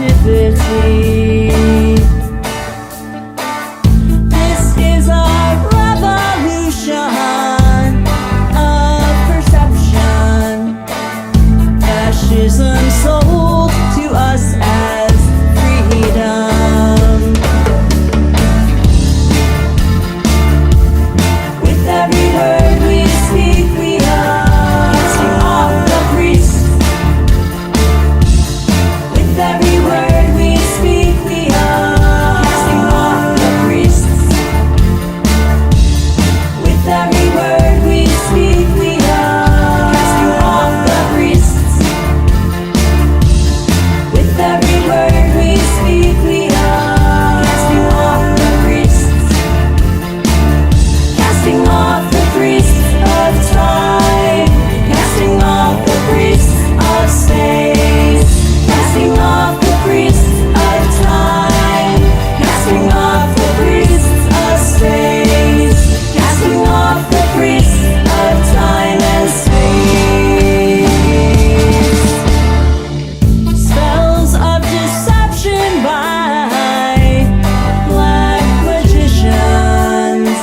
captivity. This is a revolution of perception. Fascism sold to us as freedom. With every word we speak, we are casting off the priests. With every word we speak, we are casting off the priests. With every word we speak, we are casting off the priests. With every word we speak, we are casting off the priests. Casting off the priests of time, casting off the priests of space, casting off the priests of time, casting off the priests of space, casting off the priests of time and space. Spells of deception by black magicians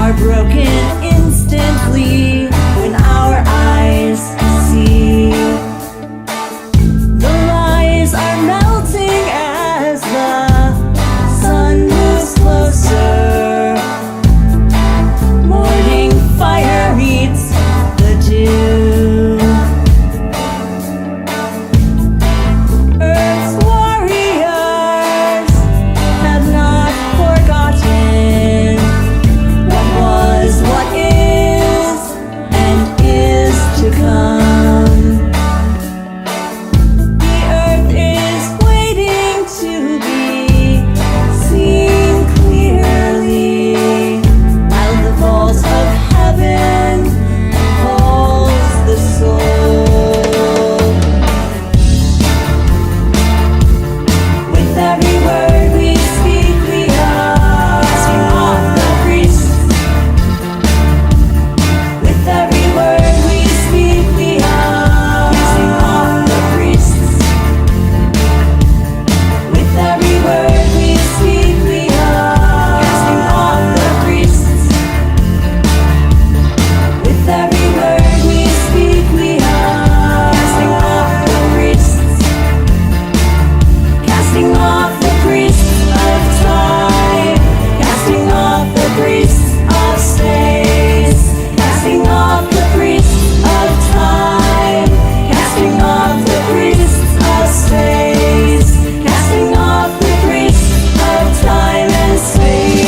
are broken instantly when our eyes see. The lies are melting as the sun moves closer. Morning fire meets the dew. Earth's warriors have not forgotten what was, what is, and is to come. The earth is waiting to be seen clearly, while the vault of heaven calls the soul. With every word we speak, we are casting off the priests. With every word we speak, we are casting off the priests. With every word we speak, we are casting off the priests. With every word we speak, we are casting off the priests. Casting off the priests of time, casting off the priests of space, casting off the priests of time, casting off the priests of space, casting off the priests of time and space.